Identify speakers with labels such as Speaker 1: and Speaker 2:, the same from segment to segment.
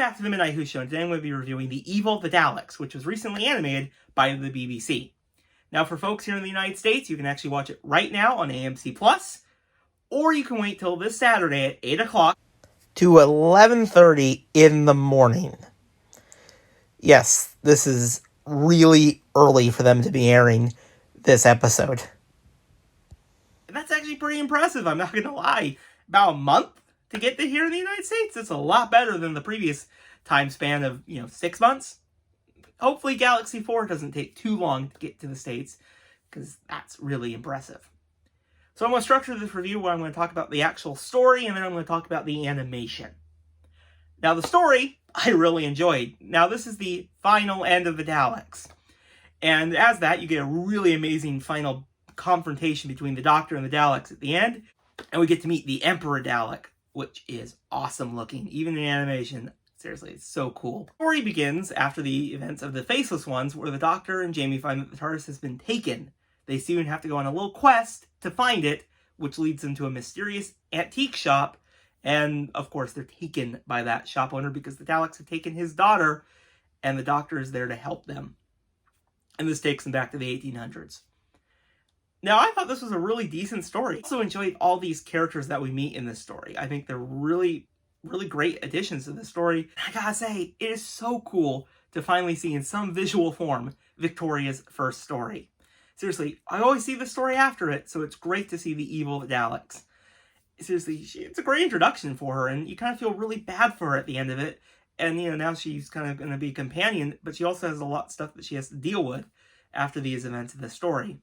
Speaker 1: back to the Midnight Who Show, and today I'm going to be reviewing The Evil, the Daleks, which was recently animated by the BBC. Now, for folks here in the United States, you can actually watch it right now on AMC+, or you can wait till this Saturday at 8 o'clock to 11:30 in the morning. Yes, this is really early for them to be airing this episode. And that's actually pretty impressive, I'm not going to lie. About a month to get to here in the United States, it's a lot better than the previous time span of, 6 months. Hopefully Galaxy 4 doesn't take too long to get to the States, because that's really impressive. So I'm going to structure this review where I'm going to talk about the actual story, and then I'm going to talk about the animation. Now, the story, I really enjoyed. Now, this is the final end of the Daleks. And as that, you get a really amazing final confrontation between the Doctor and the Daleks at the end. And we get to meet the Emperor Dalek, which is awesome looking. Even in animation, seriously, it's so cool. The story begins after the events of the Faceless Ones, where the Doctor and Jamie find that the TARDIS has been taken. They soon have to go on a little quest to find it, which leads them to a mysterious antique shop. And, of course, they're taken by that shop owner because the Daleks have taken his daughter, and the Doctor is there to help them. And this takes them back to the 1800s. Now, I thought this was a really decent story. I also enjoyed all these characters that we meet in this story. I think they're really, really great additions to the story. I gotta say, it is so cool to finally see in some visual form Victoria's first story. Seriously, I always see the story after it, so it's great to see the Evil, the Daleks. Seriously, it's a great introduction for her, and you kind of feel really bad for her at the end of it. And, now she's kind of going to be a companion, but she also has a lot of stuff that she has to deal with after these events of the story.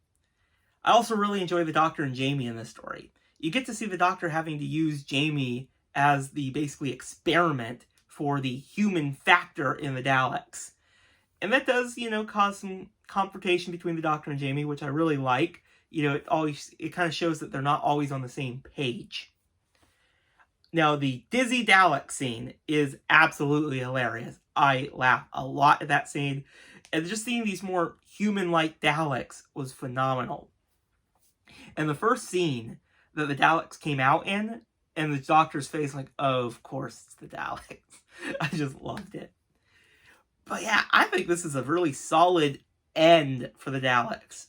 Speaker 1: I also really enjoy the Doctor and Jamie in this story. You get to see the Doctor having to use Jamie as the basically experiment for the human factor in the Daleks. And that does, cause some confrontation between the Doctor and Jamie, which I really like. It kind of shows that they're not always on the same page. Now, the Dizzy Dalek scene is absolutely hilarious. I laugh a lot at that scene. And just seeing these more human-like Daleks was phenomenal. And the first scene that the Daleks came out in, and the Doctor's face like, oh, of course it's the Daleks. I just loved it. But yeah, I think this is a really solid end for the Daleks.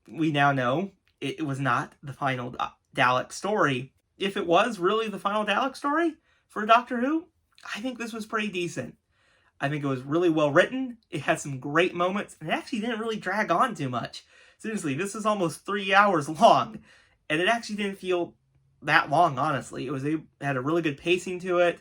Speaker 1: We now know it was not the final Dalek story. If it was really the final Dalek story for Doctor Who, I think this was pretty decent. I think it was really well written. It had some great moments, and it actually didn't really drag on too much. Seriously, this is almost 3 hours long, and it actually didn't feel that long, honestly. It had a really good pacing to it.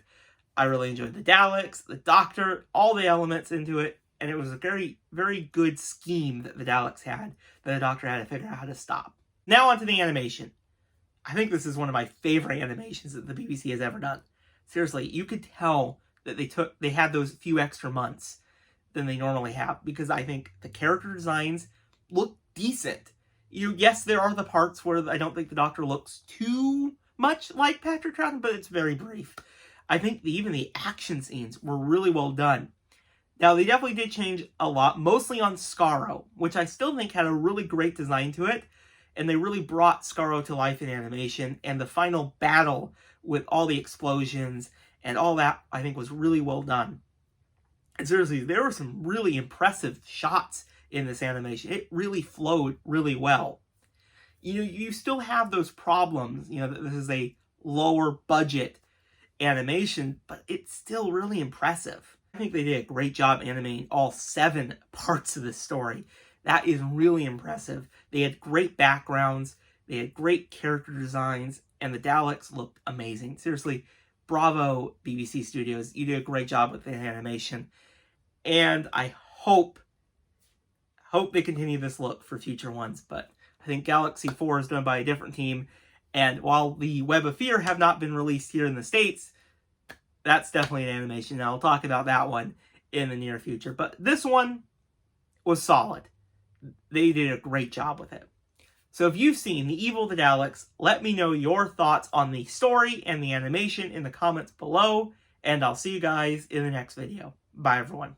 Speaker 1: I really enjoyed the Daleks, the Doctor, all the elements into it. And it was a very, very good scheme that the Daleks had, that the Doctor had to figure out how to stop. Now on to the animation. I think this is one of my favorite animations that the BBC has ever done. Seriously, you could tell that they had those few extra months than they normally have, because I think the character designs look decent. Yes, there are the parts where I don't think the Doctor looks too much like Patrick Troughton, but it's very brief. I think even the action scenes were really well done. Now, they definitely did change a lot, mostly on Skaro, which I still think had a really great design to it, and they really brought Skaro to life in animation, and the final battle with all the explosions and all that, I think, was really well done. And seriously, there were some really impressive shots in this animation. It really flowed really well. You still have those problems, that this is a lower budget animation, but it's still really impressive. I think they did a great job animating all 7 parts of this story. That is really impressive. They had great backgrounds, they had great character designs, and the Daleks looked amazing. Seriously, bravo, BBC Studios. You did a great job with the animation. And I hope they continue this look for future ones, but I think Galaxy 4 is done by a different team, and while the Web of Fear have not been released here in the States, that's definitely an animation, and I'll talk about that one in the near future. But this one was solid. They did a great job with it. So if you've seen The Evil, the Daleks, let me know your thoughts on the story and the animation in the comments below, and I'll see you guys in the next video. Bye, everyone.